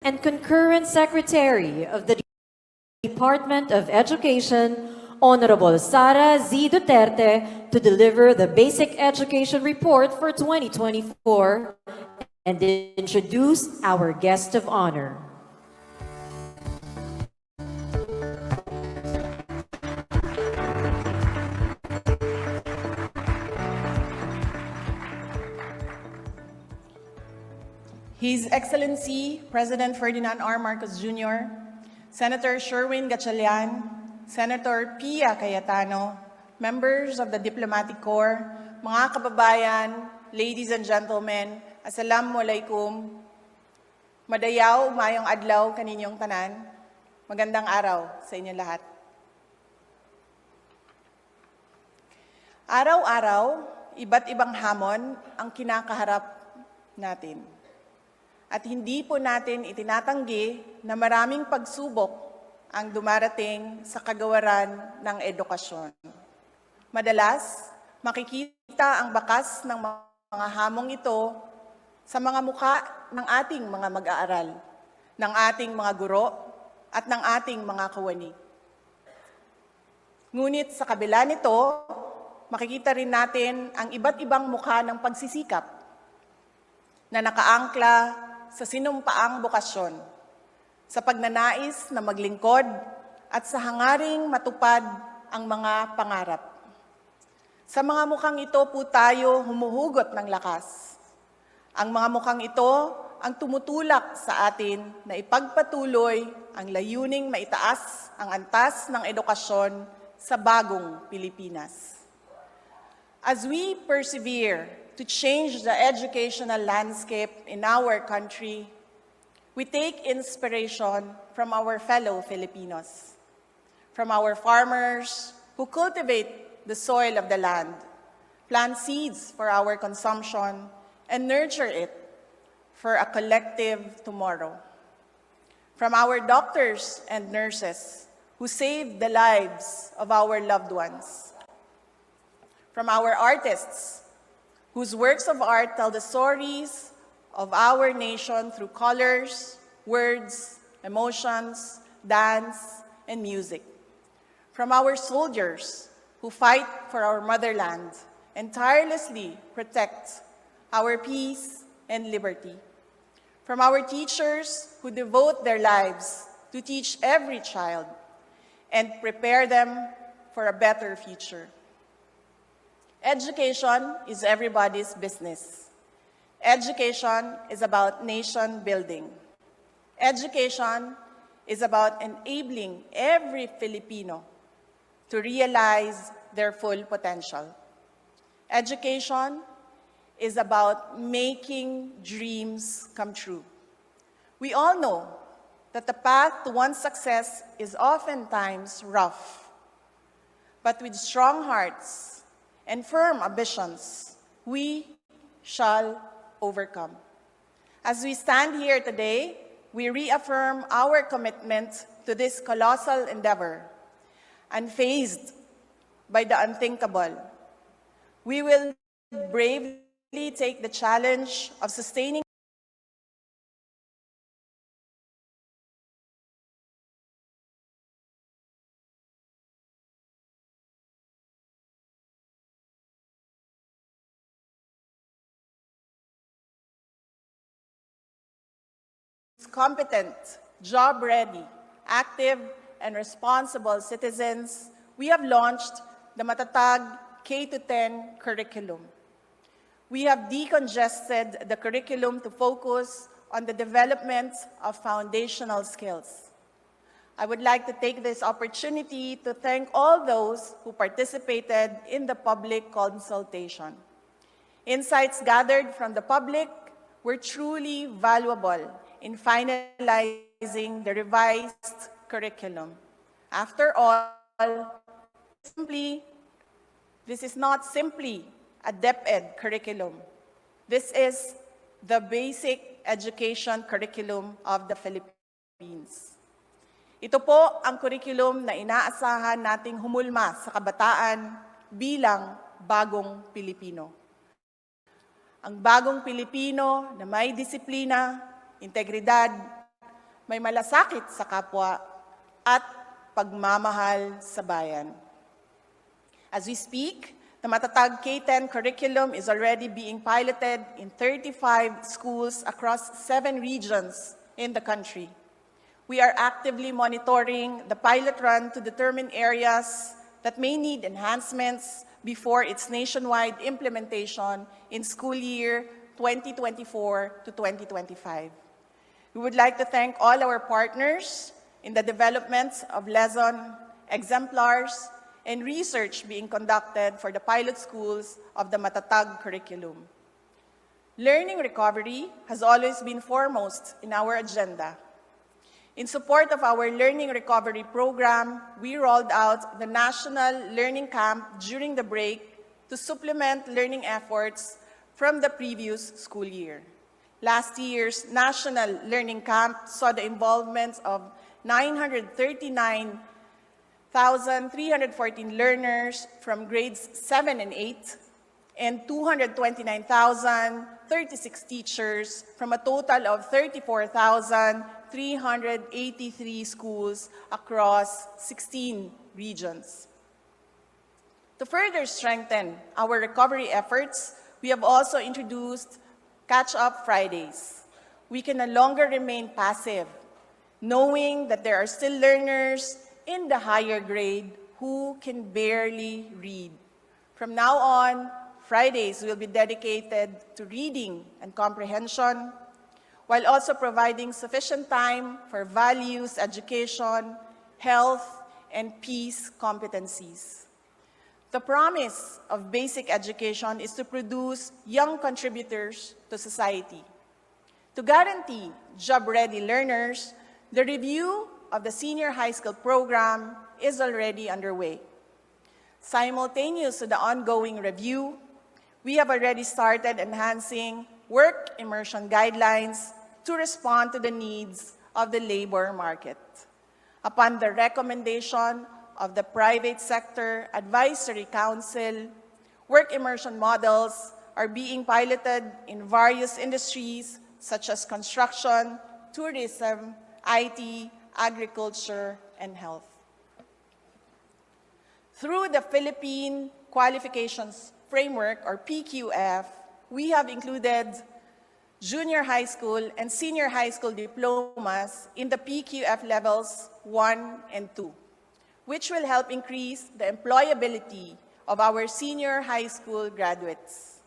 and concurrent Secretary of the Department of Education, Honorable Sara Z. Duterte, to deliver the Basic Education Report for 2024 and introduce our guest of honor. His Excellency President Ferdinand R. Marcos Jr., Senator Sherwin Gatchalian, Senator Pia Cayetano, members of the Diplomatic Corps, mga kababayan, ladies and gentlemen, Assalamualaikum. Madayaw, mayong adlaw kaninyong tanan. Magandang araw sa inyo lahat. Araw-araw, iba't ibang hamon ang kinakaharap natin. At hindi po natin itinatanggi na maraming pagsubok ang dumarating sa kagawaran ng edukasyon. Madalas, makikita ang bakas ng mga hamong ito sa mga mukha ng ating mga mag-aaral, ng ating mga guro, at ng ating mga kawani. Ngunit sa kabila nito, makikita rin natin ang iba't ibang mukha ng pagsisikap na nakaangkla sa sinumpaang bokasyon, sa pagnanais na maglingkod at sa hangaring matupad ang mga pangarap. Sa mga mukhang ito po tayo humuhugot ng lakas. Ang mga mukhang ito ang tumutulak sa atin na ipagpatuloy ang layuning maitaas ang antas ng edukasyon sa bagong Pilipinas. As we persevere to change the educational landscape in our country, we take inspiration from our fellow Filipinos, from our farmers who cultivate the soil of the land, plant seeds for our consumption, and nurture it for a collective tomorrow. From our doctors and nurses who save the lives of our loved ones. From our artists whose works of art tell the stories of our nation through colors, words, emotions, dance, and music. From our soldiers who fight for our motherland and tirelessly protect our peace and liberty. From our teachers who devote their lives to teach every child and prepare them for a better future. Education is everybody's business. Education is about nation building. Education is about enabling every Filipino to realize their full potential. Education is about making dreams come true. We all know that the path to one's success is oftentimes rough, but with strong hearts and firm ambitions, we shall overcome. As we stand here today, we reaffirm our commitment to this colossal endeavor. Unfazed by the unthinkable, we will bravely take the challenge of sustaining competent, job-ready, active, and responsible citizens, we have launched the Matatag K-10 curriculum. We have decongested the curriculum to focus on the development of foundational skills. I would like to take this opportunity to thank all those who participated in the public consultation. Insights gathered from the public were truly valuable in finalizing the revised curriculum. After all, this is not simply a DepEd curriculum. This is the basic education curriculum of the Philippines. Ito po ang curriculum na inaasahan nating humulma sa kabataan bilang bagong Pilipino. Ang bagong Pilipino na may disiplina, integridad, may malasakit sa kapwa, at pagmamahal sa bayan. As we speak, the Matatag K-10 curriculum is already being piloted in 35 schools across 7 regions in the country. We are actively monitoring the pilot run to determine areas that may need enhancements before its nationwide implementation in school year 2024 to 2025. We would like to thank all our partners in the development of lesson exemplars and research being conducted for the pilot schools of the Matatag curriculum. Learning recovery has always been foremost in our agenda. In support of our Learning Recovery Program, we rolled out the National Learning Camp during the break to supplement learning efforts from the previous school year. Last year's National Learning Camp saw the involvement of 939,314 learners from grades 7 and 8 and 229,036 teachers from a total of 34,383 schools across 16 regions. To further strengthen our recovery efforts, we have also introduced Catch-Up Fridays. We can no longer remain passive, knowing that there are still learners in the higher grade who can barely read. From now on, Fridays will be dedicated to reading and comprehension, while also providing sufficient time for values, education, health, and peace competencies. The promise of basic education is to produce young contributors to society. To guarantee job-ready learners, the review of the senior high school program is already underway. Simultaneous to the ongoing review, we have already started enhancing work immersion guidelines to respond to the needs of the labor market. Upon the recommendation of the Private Sector Advisory Council, work immersion models are being piloted in various industries such as construction, tourism, IT, agriculture, and health. Through the Philippine Qualifications Framework, or PQF, we have included junior high school and senior high school diplomas in the PQF levels 1 and 2, which will help increase the employability of our senior high school graduates.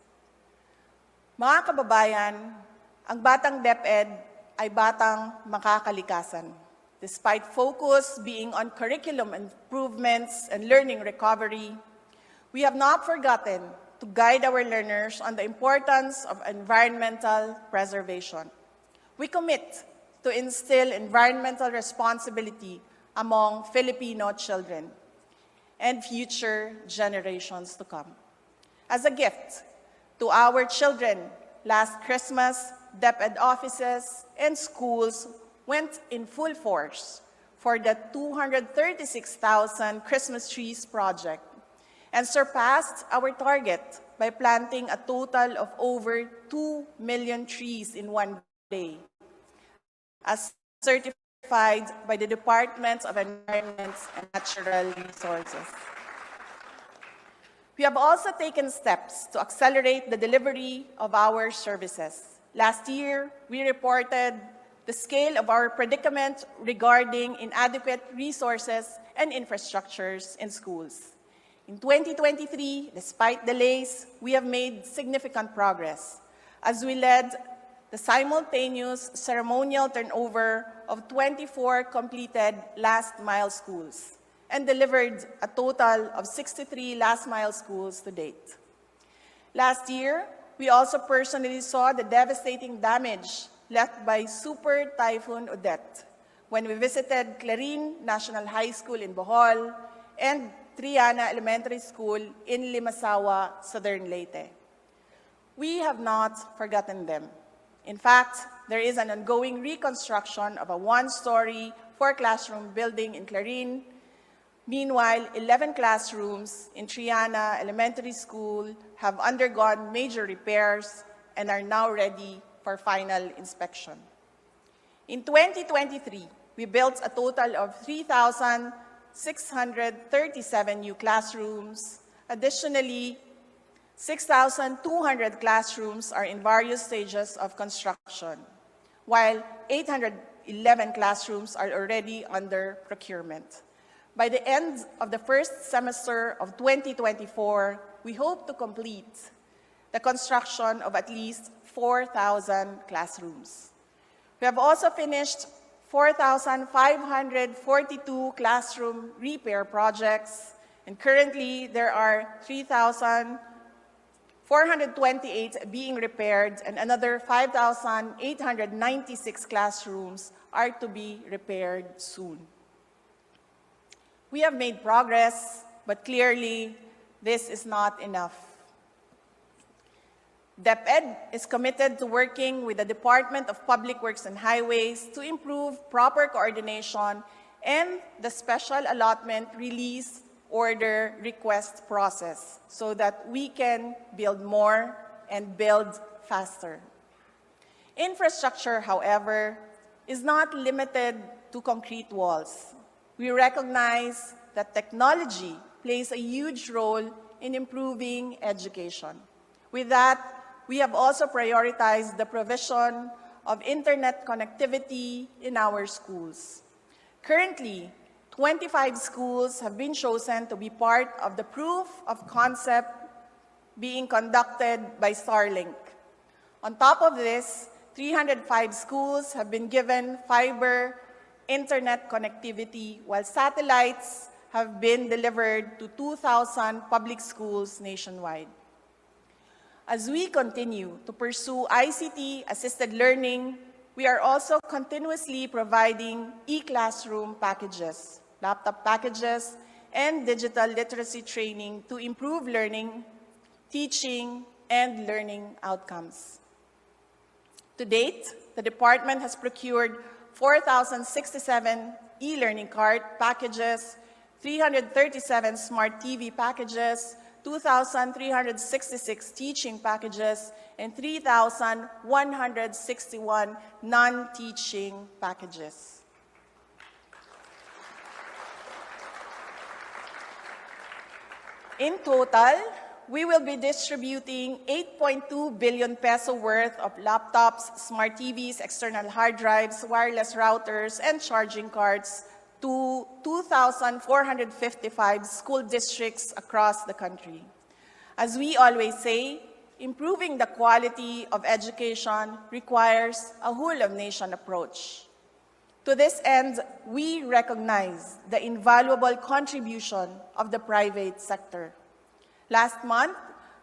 Mga kababayan, ang batang DepEd ay batang makakalikasan. Despite focus being on curriculum improvements and learning recovery, we have not forgotten to guide our learners on the importance of environmental preservation. We commit to instill environmental responsibility among Filipino children and future generations to come. As a gift to our children, last Christmas, DepEd offices and schools went in full force for the 236,000 Christmas trees project and surpassed our target by planting a total of over 2 million trees in one day, as certified by the Department of Environment and Natural Resources. We have also taken steps to accelerate the delivery of our services. Last year, we reported the scale of our predicament regarding inadequate resources and infrastructures in schools. In 2023, despite delays, we have made significant progress as we led the simultaneous ceremonial turnover of 24 completed last-mile schools and delivered a total of 63 last-mile schools to date. Last year, we also personally saw the devastating damage left by Super Typhoon Odette when we visited Clarin National High School in Bohol and Triana Elementary School in Limasawa, Southern Leyte. We have not forgotten them. In fact, there is an ongoing reconstruction of a one-story, four-classroom building in Clarin. Meanwhile, 11 classrooms in Triana Elementary School have undergone major repairs and are now ready for final inspection. In 2023, we built a total of 3,637 new classrooms. Additionally, 6,200 classrooms are in various stages of construction, while 811 classrooms are already under procurement. By the end of the first semester of 2024, we hope to complete the construction of at least 4,000 classrooms. We have also finished 4,542 classroom repair projects, and currently there are 3,428 being repaired, and another 5,896 classrooms are to be repaired soon. We have made progress, but clearly this is not enough. DepEd is committed to working with the Department of Public Works and Highways to improve proper coordination and the special allotment release order request process so that we can build more and build faster. Infrastructure, however, is not limited to concrete walls. We recognize that technology plays a huge role in improving education. With that, we have also prioritized the provision of internet connectivity in our schools. Currently, 25 schools have been chosen to be part of the proof of concept being conducted by Starlink. On top of this, 305 schools have been given fiber internet connectivity, while satellites have been delivered to 2,000 public schools nationwide. As we continue to pursue ICT-assisted learning, we are also continuously providing e-classroom packages, laptop packages, and digital literacy training to improve learning, teaching, and learning outcomes. To date, the department has procured 4,067 e-learning card packages, 337 smart TV packages, 2,366 teaching packages, and 3,161 non-teaching packages. In total, we will be distributing 8.2 billion peso worth of laptops, smart TVs, external hard drives, wireless routers, and charging cards to 2,455 school districts across the country. As we always say, improving the quality of education requires a whole-of-nation approach. To this end, we recognize the invaluable contribution of the private sector. Last month,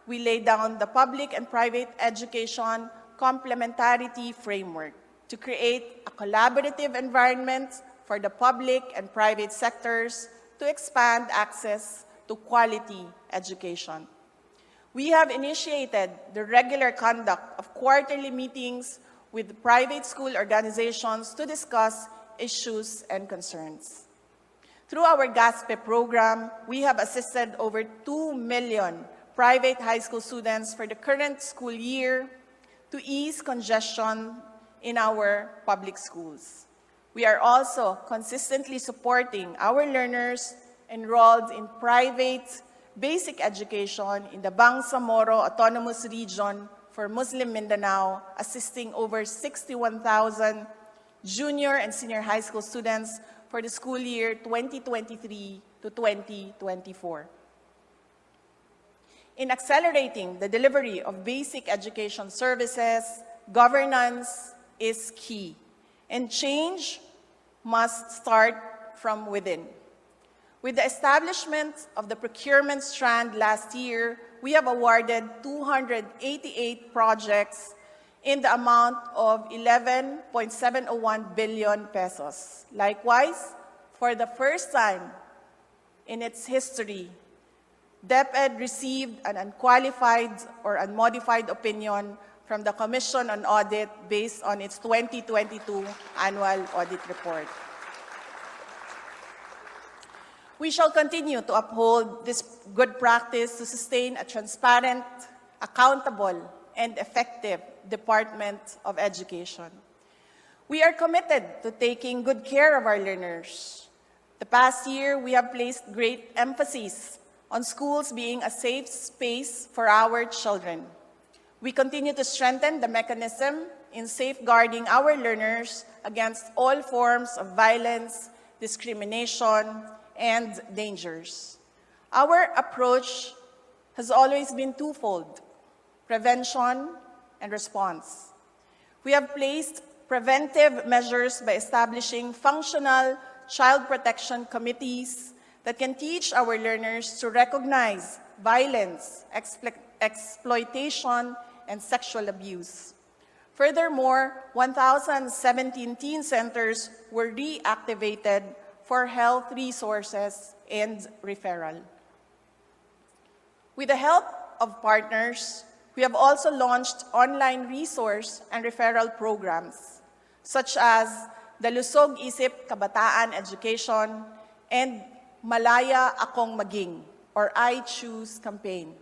we laid down the public and private education complementarity framework to create a collaborative environment for the public and private sectors to expand access to quality education. We have initiated the regular conduct of quarterly meetings with private school organizations to discuss issues and concerns. Through our GASPE program, we have assisted over 2 million private high school students for the current school year to ease congestion in our public schools. We are also consistently supporting our learners enrolled in private basic education in the Bangsamoro Autonomous Region for Muslim Mindanao, assisting over 61,000 junior and senior high school students for the school year 2023 to 2024. In accelerating the delivery of basic education services, governance is key, and change must start from within. With the establishment of the procurement strand last year, we have awarded 288 projects in the amount of 11.701 billion pesos. Likewise, for the first time in its history, DepEd received an unqualified or unmodified opinion from the Commission on Audit based on its 2022 annual audit report. We shall continue to uphold this good practice to sustain a transparent, accountable, and effective Department of Education. We are committed to taking good care of our learners. The past year, we have placed great emphasis on schools being a safe space for our children. We continue to strengthen the mechanism in safeguarding our learners against all forms of violence, discrimination, and dangers. Our approach has always been twofold: prevention and response. We have placed preventive measures by establishing functional child protection committees that can teach our learners to recognize violence, exploitation, and sexual abuse. Furthermore, 1,017 teen centers were reactivated for health resources and referral. With the help of partners, we have also launched online resource and referral programs, such as the Lusog Isip Kabataan Education and Malaya Akong Maging, or I Choose campaign.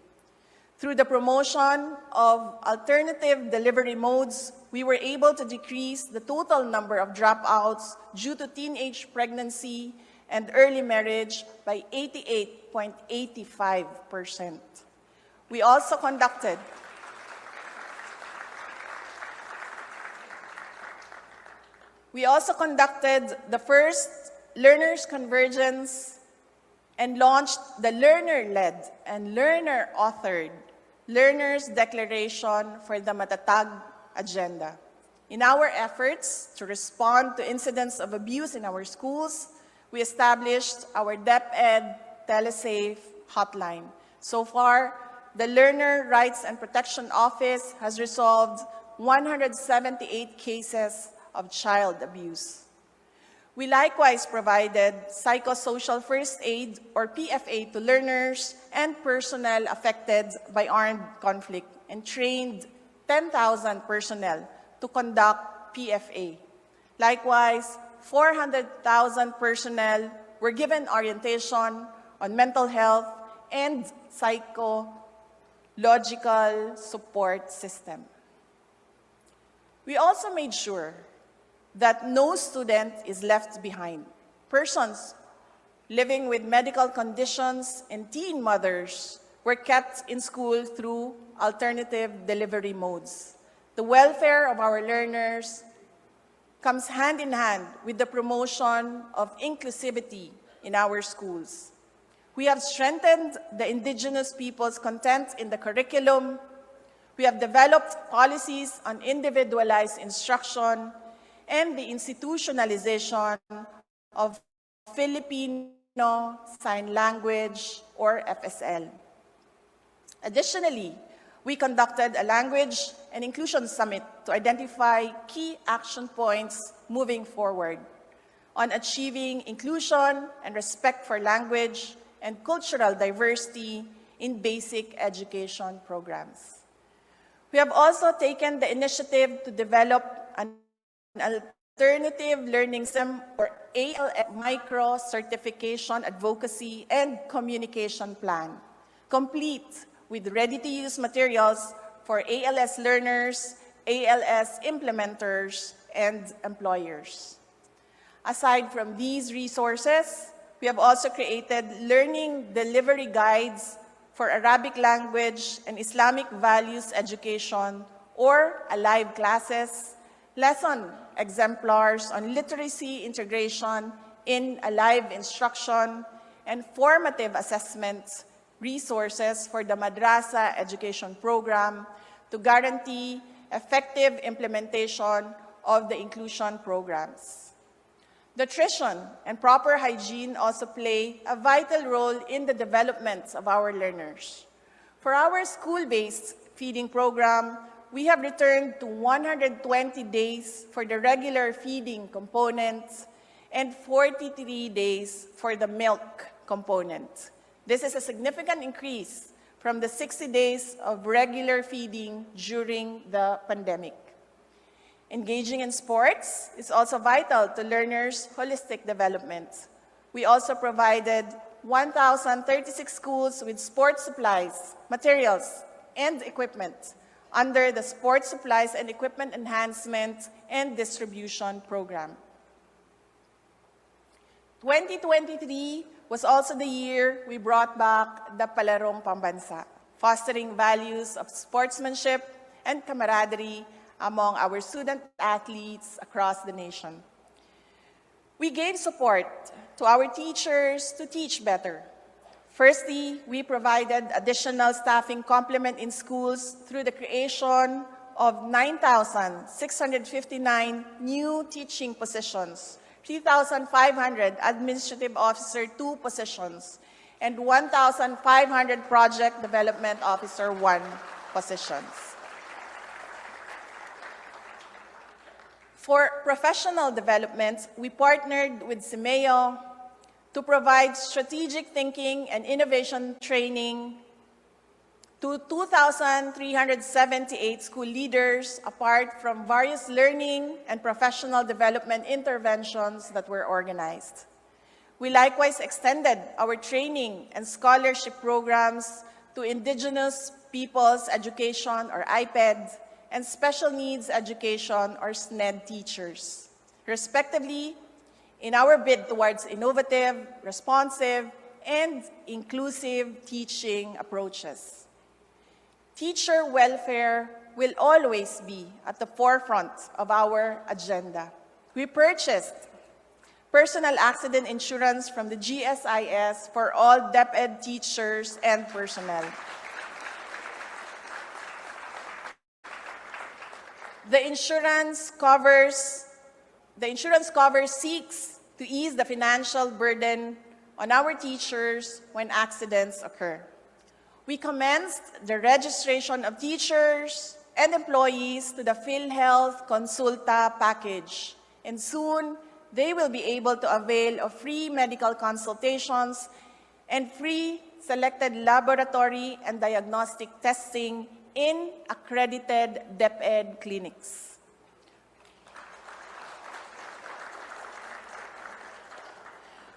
Through the promotion of alternative delivery modes, we were able to decrease the total number of dropouts due to teenage pregnancy and early marriage by 88.85%. We also conducted the first Learners Convergence and launched the learner-led and learner-authored Learners Declaration for the Matatag Agenda. In our efforts to respond to incidents of abuse in our schools, we established our DepEd TeleSafe hotline. So far, the Learner Rights and Protection Office has resolved 178 cases of child abuse. We likewise provided psychosocial first aid, or PFA, to learners and personnel affected by armed conflict and trained 10,000 personnel to conduct PFA. Likewise, 400,000 personnel were given orientation on mental health and psychological support system. We also made sure that no student is left behind. Persons living with medical conditions and teen mothers were kept in school through alternative delivery modes. The welfare of our learners comes hand in hand with the promotion of inclusivity in our schools. We have strengthened the indigenous people's content in the curriculum. We have developed policies on individualized instruction and the institutionalization of Filipino Sign Language, or FSL. Additionally, we conducted a language and inclusion summit to identify key action points moving forward on achieving inclusion and respect for language and cultural diversity in basic education programs. We have also taken the initiative to develop an alternative learning system, or ALS, micro certification advocacy and communication plan, complete with ready-to-use materials for ALS learners, ALS implementers, and employers. Aside from these resources, we have also created learning delivery guides for Arabic language and Islamic values education, or ALIVE classes, lesson exemplars on literacy integration in ALIVE instruction, and formative assessment resources for the Madrasa education program to guarantee effective implementation of the inclusion programs. Nutrition and proper hygiene also play a vital role in the development of our learners. For our school-based feeding program, we have returned to 120 days for the regular feeding component and 43 days for the milk component. This is a significant increase from the 60 days of regular feeding during the pandemic. Engaging in sports is also vital to learners' holistic development. We also provided 1,036 schools with sports supplies, materials, and equipment, under the Sports Supplies and Equipment Enhancement and Distribution Program. 2023 was also the year we brought back the Palarong Pambansa, fostering values of sportsmanship and camaraderie among our student athletes across the nation. We gave support to our teachers to teach better. Firstly, we provided additional staffing complement in schools through the creation of 9,659 new teaching positions, 3,500 Administrative Officer 2 positions, and 1,500 Project Development Officer 1 positions. For professional development, we partnered with CIMEO to provide strategic thinking and innovation training to 2,378 school leaders, apart from various learning and professional development interventions that were organized. We likewise extended our training and scholarship programs to Indigenous Peoples Education, or IPED, and Special Needs Education, or SNED teachers, respectively, in our bid towards innovative, responsive, and inclusive teaching approaches. Teacher welfare will always be at the forefront of our agenda. We purchased personal accident insurance from the GSIS for all DepEd teachers and personnel. The insurance cover seeks to ease the financial burden on our teachers when accidents occur. We commenced the registration of teachers and employees to the PhilHealth Consulta package, and soon they will be able to avail of free medical consultations and free selected laboratory and diagnostic testing in accredited DepEd clinics.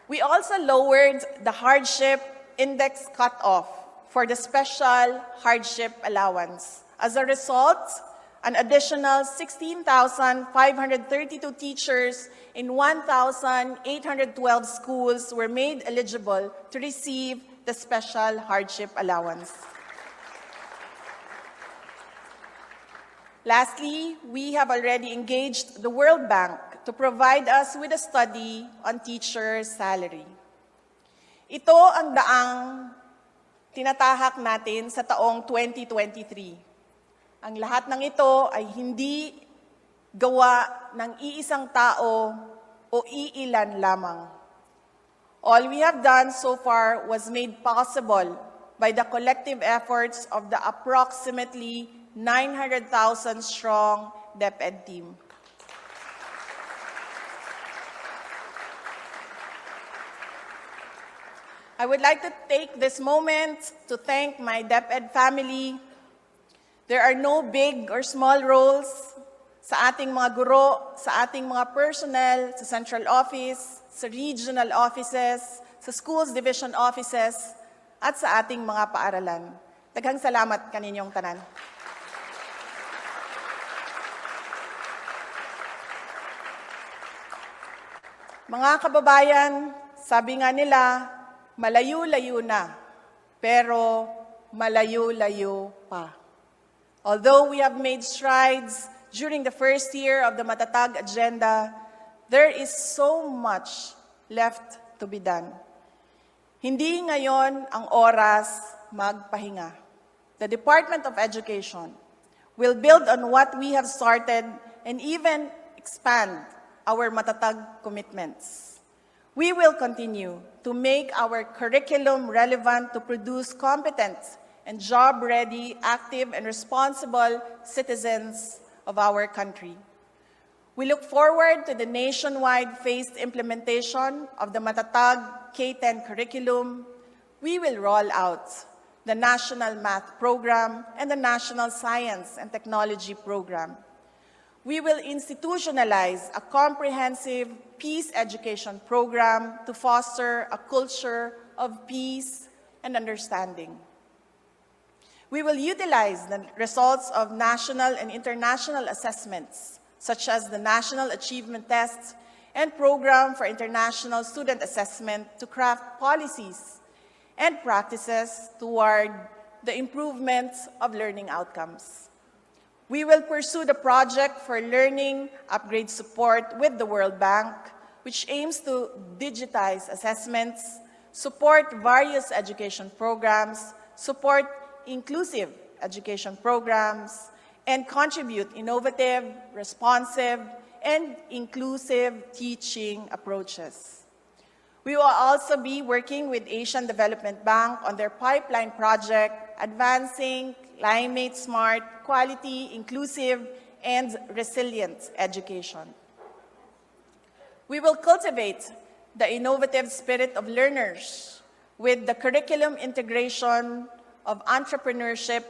We also lowered the hardship index cutoff for the special hardship allowance. As a result, an additional 16,532 teachers in 1,812 schools were made eligible to receive the special hardship allowance. Lastly, we have already engaged the World Bank to provide us with a study on teacher salary. Ito ang daang tinatahak natin sa taong 2023. Ang lahat ng ito ay hindi gawa ng iisang tao o iilan lamang. All we have done so far was made possible by the collective efforts of the approximately 900,000 strong DepEd team. I would like to take this moment to thank my DepEd family. There are no big or small roles sa ating mga guro, sa ating mga personnel, sa central office, sa regional offices, sa schools division offices, at sa ating mga paaralan. Daghang salamat kaninyong tanan. Mga kababayan, sabi nga nila, malayo-layo na, pero malayo-layo pa. Although we have made strides during the first year of the Matatag Agenda, there is so much left to be done. Hindi ngayon ang oras magpahinga. The Department of Education will build on what we have started and even expand our Matatag commitments. We will continue to make our curriculum relevant to produce competent and job-ready, active, and responsible citizens of our country. We look forward to the nationwide phased implementation of the Matatag K-10 curriculum. We will roll out the National Math Program and the National Science and Technology Program. We will institutionalize a comprehensive peace education program to foster a culture of peace and understanding. We will utilize the results of national and international assessments, such as the National Achievement Test and Program for International Student Assessment, to craft policies and practices toward the improvement of learning outcomes. We will pursue the project for learning upgrade support with the World Bank, which aims to digitize assessments, support various education programs, support inclusive education programs, and contribute innovative, responsive, and inclusive teaching approaches. We will also be working with Asian Development Bank on their pipeline project, Advancing Climate Smart, Quality, Inclusive, and Resilient Education. We will cultivate the innovative spirit of learners with the curriculum integration of entrepreneurship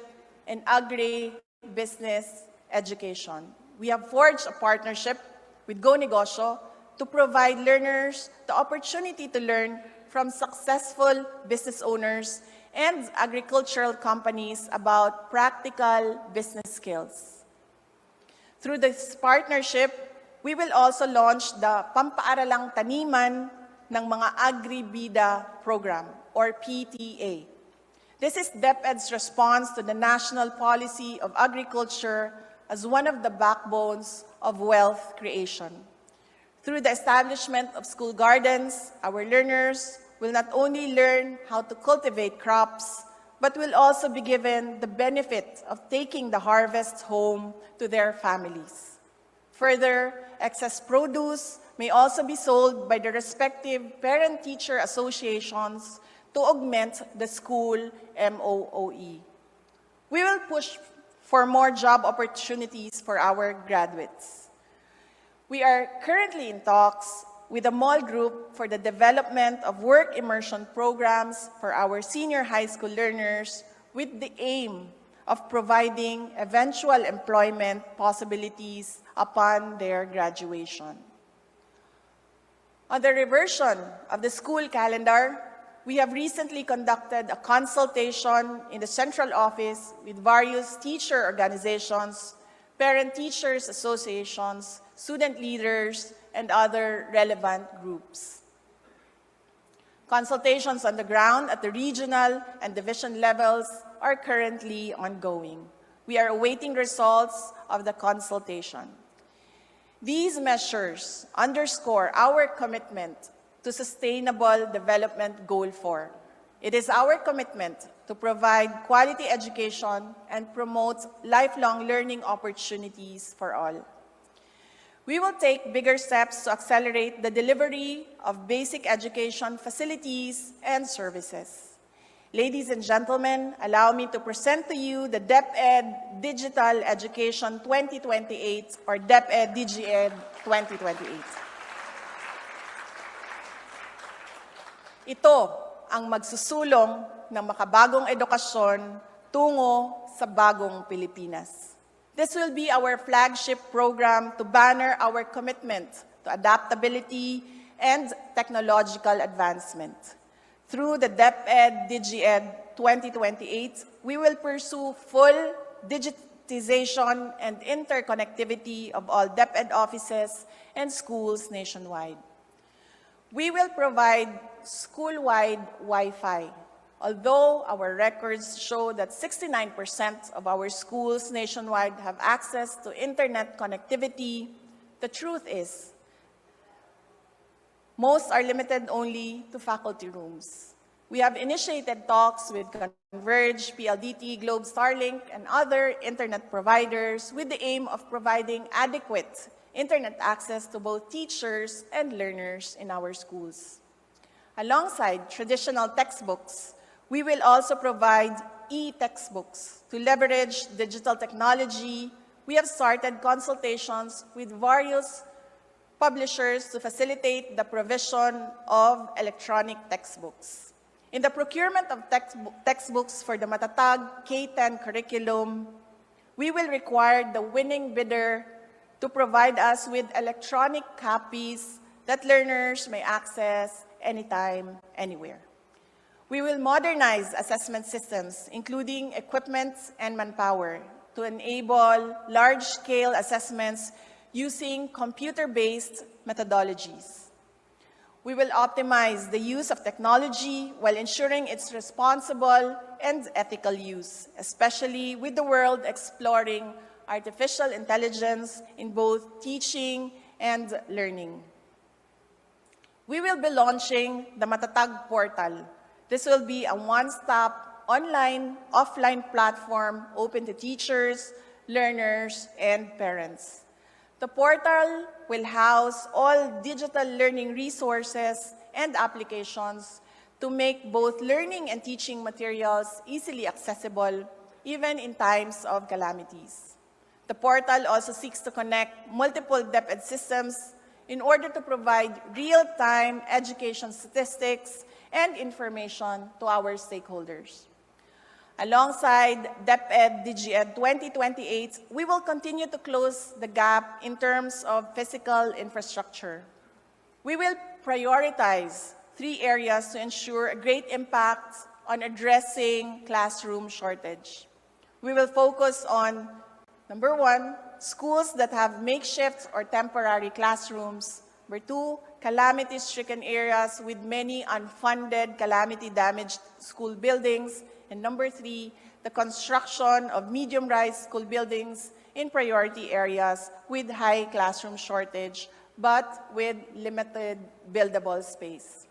and agri-business education. We have forged a partnership with Go Negosyo to provide learners the opportunity to learn from successful business owners and agricultural companies about practical business skills. Through this partnership, we will also launch the Pampaaralang Taniman ng mga Agri-Bida program, or PTA. This is DepEd's response to the national policy of agriculture as one of the backbones of wealth creation. Through the establishment of school gardens, our learners will not only learn how to cultivate crops, but will also be given the benefit of taking the harvest home to their families. Further, excess produce may also be sold by the respective parent-teacher associations to augment the school MOOE. We will push for more job opportunities for our graduates. We are currently in talks with the MOL Group for the development of work immersion programs for our senior high school learners with the aim of providing eventual employment possibilities upon their graduation. On the reversion of the school calendar, we have recently conducted a consultation in the central office with various teacher organizations, parent-teachers associations, student leaders, and other relevant groups. Consultations on the ground at the regional and division levels are currently ongoing. We are awaiting results of the consultation. These measures underscore our commitment to Sustainable Development Goal 4. It is our commitment to provide quality education and promote lifelong learning opportunities for all. We will take bigger steps to accelerate the delivery of basic education facilities and services. Ladies and gentlemen, allow me to present to you the DepEd Digital Education 2028 or DepEd DigEd 2028. Ito ang magsusulong ng makabagong edukasyon tungo sa bagong Pilipinas. This will be our flagship program to banner our commitment to adaptability and technological advancement. Through the DepEd DigEd 2028, we will pursue full digitization and interconnectivity of all DepEd offices and schools nationwide. We will provide school-wide Wi-Fi. Although our records show that 69% of our schools nationwide have access to internet connectivity, the truth is, most are limited only to faculty rooms. We have initiated talks with Converge, PLDT, Globe, Starlink, and other internet providers with the aim of providing adequate internet access to both teachers and learners in our schools. Alongside traditional textbooks, we will also provide e-textbooks to leverage digital technology. We have started consultations with various publishers to facilitate the provision of electronic textbooks. In the procurement of textbooks for the Matatag K-10 curriculum, we will require the winning bidder to provide us with electronic copies that learners may access anytime, anywhere. We will modernize assessment systems, including equipment and manpower, to enable large-scale assessments using computer-based methodologies. We will optimize the use of technology while ensuring its responsible and ethical use, especially with the world exploring artificial intelligence in both teaching and learning. We will be launching the Matatag portal. This will be a one-stop online, offline platform open to teachers, learners, and parents. The portal will house all digital learning resources and applications to make both learning and teaching materials easily accessible, even in times of calamities. The portal also seeks to connect multiple DepEd systems in order to provide real-time education statistics and information to our stakeholders. Alongside DepEd DigEd 2028, we will continue to close the gap in terms of physical infrastructure. We will prioritize 3 areas to ensure a great impact on addressing classroom shortage. We will focus on, number 1, schools that have makeshift or temporary classrooms. Number 2, calamity-stricken areas with many unfunded calamity-damaged school buildings. And number 3, the construction of medium-rise school buildings in priority areas with high classroom shortage, but with limited buildable space.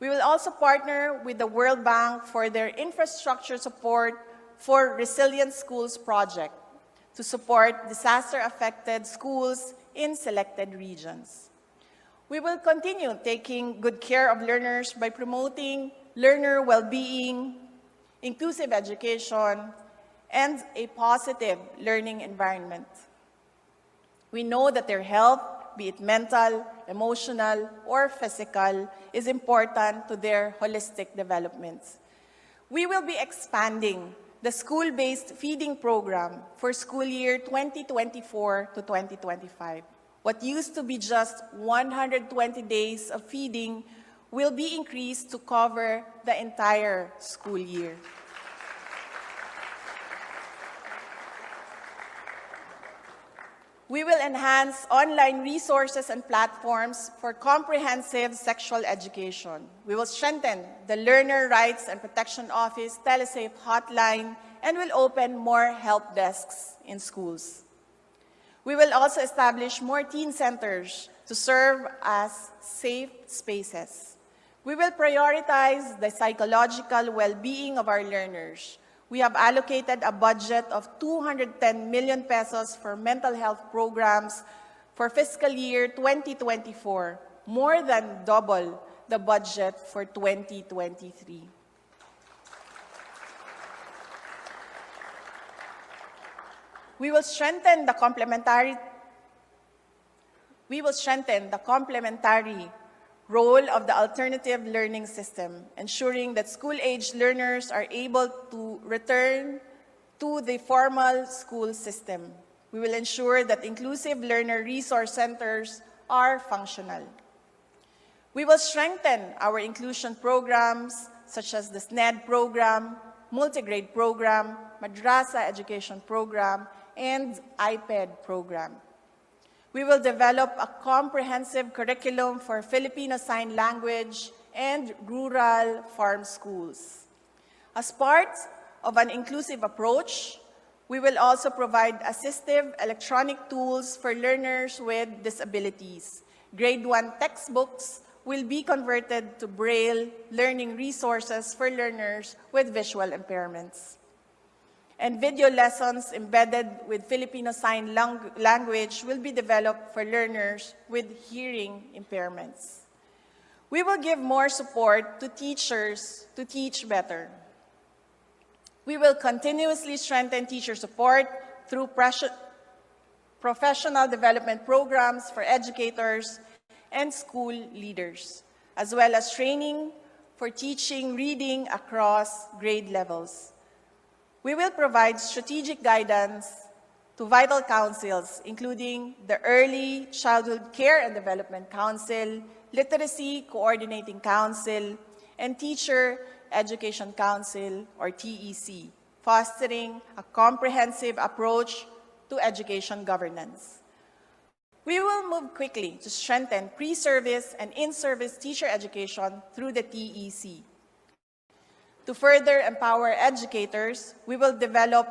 We will also partner with the World Bank for their infrastructure support for Resilient Schools project to support disaster-affected schools in selected regions. We will continue taking good care of learners by promoting learner well-being, inclusive education, and a positive learning environment. We know that their health, be it mental, emotional, or physical, is important to their holistic development. We will be expanding the school-based feeding program for school year 2024 to 2025. What used to be just 120 days of feeding will be increased to cover the entire school year. We will enhance online resources and platforms for comprehensive sexual education. We will strengthen the Learner Rights and Protection Office Telesafe hotline and will open more help desks in schools. We will also establish more teen centers to serve as safe spaces. We will prioritize the psychological well-being of our learners. We have allocated a budget of 210 million pesos for mental health programs for fiscal year 2024, more than double the budget for 2023. We will strengthen the complementary role of the alternative learning system, ensuring that school-age learners are able to return to the formal school system. We will ensure that inclusive learner resource centers are functional. We will strengthen our inclusion programs, such as the SNED program, multigrade program, madrasa education program, and IPED program. We will develop a comprehensive curriculum for Filipino Sign Language and rural farm schools. As part of an inclusive approach, we will also provide assistive electronic tools for learners with disabilities. Grade 1 textbooks will be converted to Braille learning resources for learners with visual impairments. And video lessons embedded with Filipino Sign Language will be developed for learners with hearing impairments. We will give more support to teachers to teach better. We will continuously strengthen teacher support through professional development programs for educators and school leaders, as well as training for teaching reading across grade levels. We will provide strategic guidance to vital councils, including the Early Childhood Care and Development Council, Literacy Coordinating Council, and Teacher Education Council, or TEC, fostering a comprehensive approach to education governance. We will move quickly to strengthen pre-service and in-service teacher education through the TEC. To further empower educators, we will develop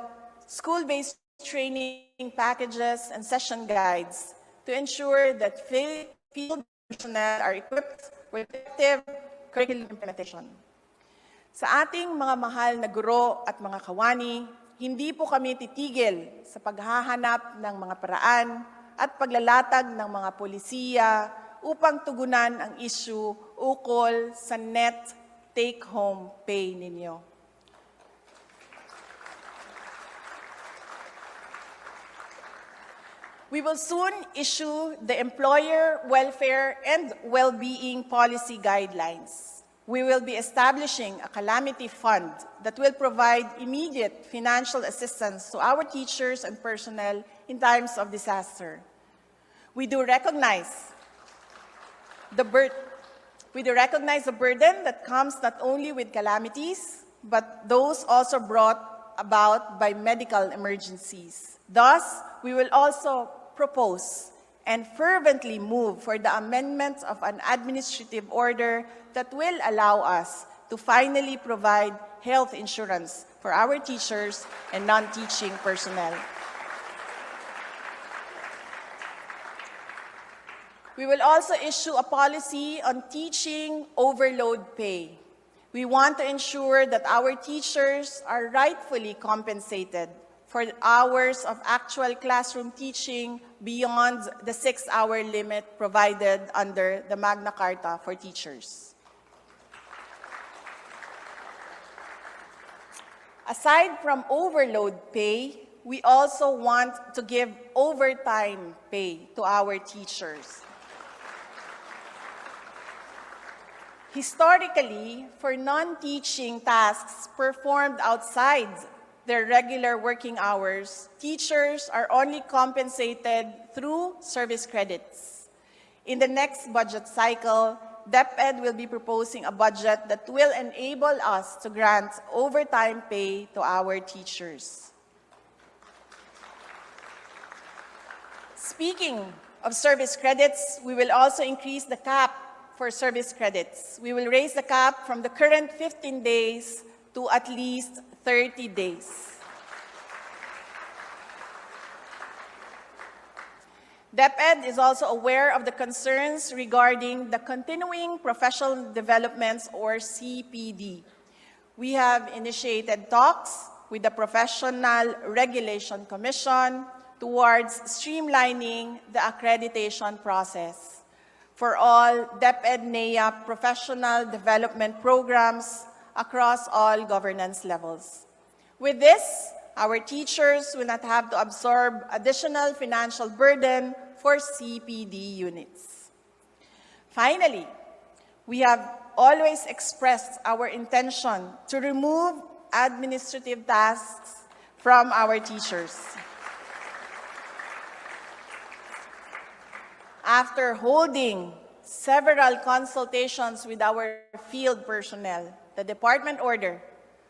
school-based training packages and session guides to ensure that field personnel are equipped with effective curriculum implementation. Sa ating mga mahal na guro at mga kawani, hindi po kami titigil sa paghahanap ng mga paraan at paglalatag ng mga polisiya upang tugunan ang issue ukol sa net take-home pay ninyo. We will soon issue the Employer Welfare and Well-being Policy Guidelines. We will be establishing a calamity fund that will provide immediate financial assistance to our teachers and personnel in times of disaster. We do recognize the burden that comes not only with calamities, but those also brought about by medical emergencies. Thus, we will also propose and fervently move for the amendment of an administrative order that will allow us to finally provide health insurance for our teachers and non-teaching personnel. We will also issue a policy on teaching overload pay. We want to ensure that our teachers are rightfully compensated for hours of actual classroom teaching beyond the 6-hour limit provided under the Magna Carta for teachers. Aside from overload pay, we also want to give overtime pay to our teachers. Historically, for non-teaching tasks performed outside their regular working hours, teachers are only compensated through service credits. In the next budget cycle, DepEd will be proposing a budget that will enable us to grant overtime pay to our teachers. Speaking of service credits, we will also increase the cap for service credits. We will raise the cap from the current 15 days to at least 30 days. DepEd is also aware of the concerns regarding the Continuing Professional Developments, or CPD. We have initiated talks with the Professional Regulation Commission towards streamlining the accreditation process for all DepEd-NEA professional development programs across all governance levels. With this, our teachers will not have to absorb additional financial burden for CPD units. Finally, we have always expressed our intention to remove administrative tasks from our teachers. After holding several consultations with our field personnel, the department order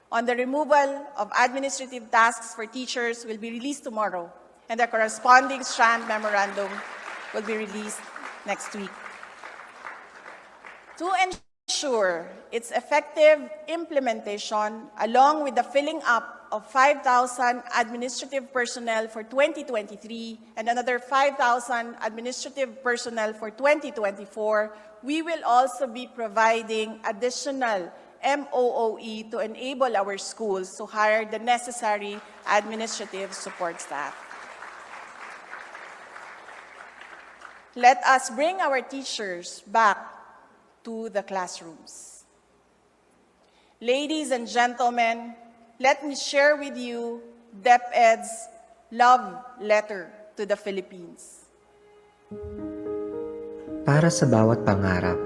on the removal of administrative tasks for teachers will be released tomorrow, and the corresponding Strand Memorandum will be released next week. To ensure its effective implementation, along with the filling up of 5,000 administrative personnel for 2023 and another 5,000 administrative personnel for 2024, we will also be providing additional MOOE to enable our schools to hire the necessary administrative support staff. Let us bring our teachers back to the classrooms. Ladies and gentlemen, let me share with you DepEd's love letter to the Philippines. Para sa bawat pangarap,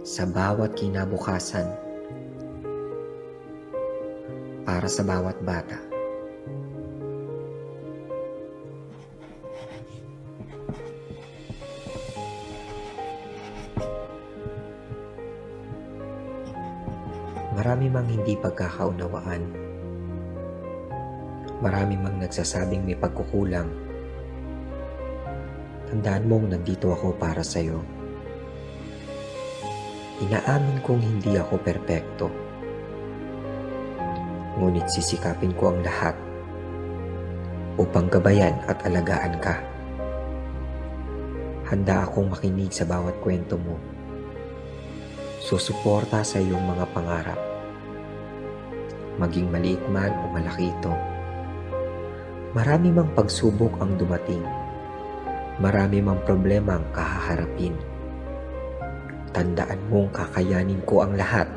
sa bawat kinabukasan, para sa bawat bata. Marami mang hindi pagkakaunawaan. Marami mang nagsasabing may pagkukulang. Tandaan mong nandito ako para sa'yo. Inaamin kong hindi ako perpekto. Ngunit sisikapin ko ang lahat upang gabayan at alagaan ka. Handa akong makinig sa bawat kwento mo. Susuporta sa iyong mga pangarap. Maging maliit man o malaki ito. Marami mang pagsubok ang dumating. Marami mang problema ang kahaharapin. Tandaan mong kakayanin ko ang lahat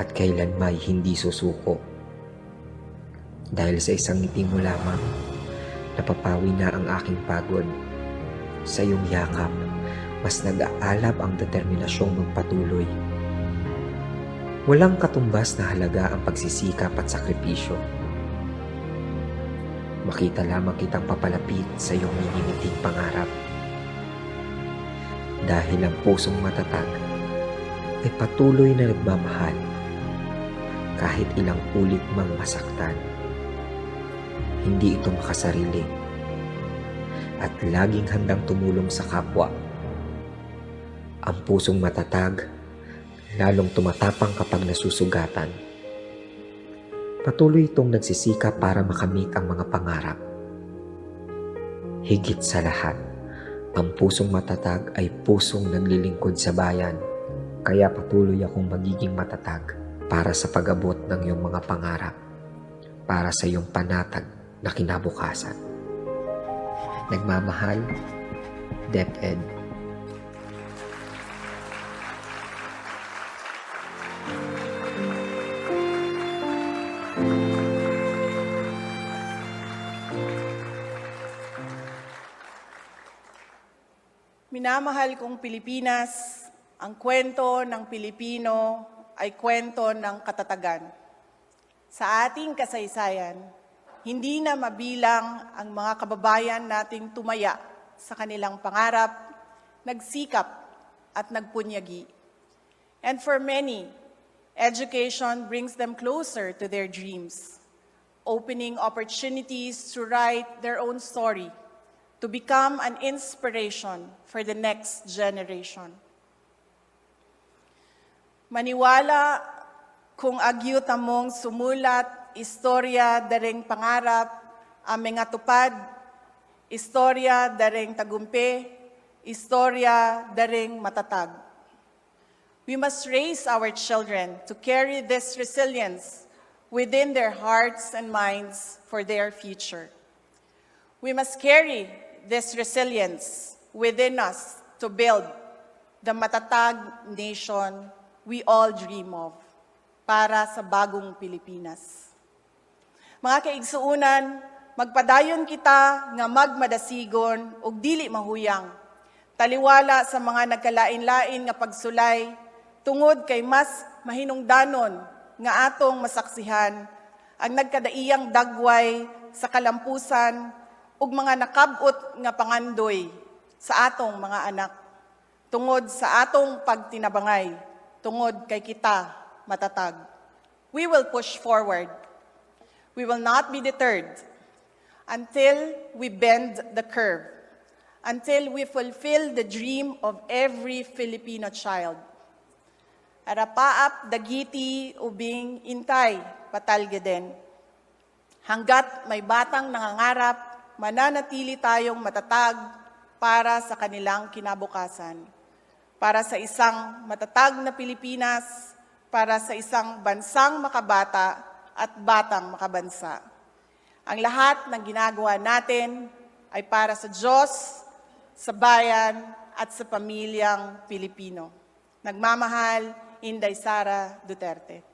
at kailanmay hindi susuko. Dahil sa isang ngiti mo lamang, napapawi na ang aking pagod. Sa iyong yakap, mas nag-aalab ang determinasyong magpatuloy. Walang katumbas na halaga ang pagsisikap at sakripisyo. Makita lamang kitang papalapit sa iyong minimiting pangarap. Dahil ang pusong matatag ay patuloy na nagmamahal kahit ilang ulit mang masaktan. Hindi ito makasarili at laging handang tumulong sa kapwa. Ang pusong matatag lalong tumatapang kapag nasusugatan. Patuloy itong nagsisikap para makamit ang mga pangarap. Higit sa lahat, ang pusong matatag ay pusong naglilingkod sa bayan. Kaya patuloy akong magiging matatag para sa pag-abot ng iyong mga pangarap, para sa iyong panatag na kinabukasan. Nagmamahal, DepEd. Minamahal kong Pilipinas, ang kwento ng Pilipino ay kwento ng katatagan. Sa ating kasaysayan, hindi na mabilang ang mga kababayan nating tumaya sa kanilang pangarap, nagsikap at nagpunyagi. And for many, education brings them closer to their dreams, opening opportunities to write their own story, to become an inspiration for the next generation. Maniwala kung agyut among sumulat, istorya dareng pangarap, aming atupad, istorya dareng tagumpe, istorya dareng matatag. We must raise our children to carry this resilience within their hearts and minds for their future. We must carry this resilience within us to build the matatag nation we all dream of para sa bagong Pilipinas. Mga kaigsuunan, magpadayon kita nga magmadasigon ug dili mahuyang. Taliwala sa mga nagkalain-lain nga pagsulay tungod kay mas mahinungdanon nga atong masaksihan ang nagkadaiyang dagway sa kalampusan ug mga nakabot nga pangandoy sa atong mga anak, tungod sa atong pagtinabangay, tungod kay kita matatag. We will push forward. We will not be deterred until we bend the curve, until we fulfill the dream of every Filipino child. Arapaap dagiti ubing intay patalgeden. Hanggat may batang nangangarap, mananatili tayong matatag para sa kanilang kinabukasan, para sa isang matatag na Pilipinas, para sa isang bansang makabata at batang makabansa. Ang lahat ng ginagawa natin ay para sa Diyos, sa bayan at sa pamilyang Pilipino. Nagmamahal, Inday Sara Duterte.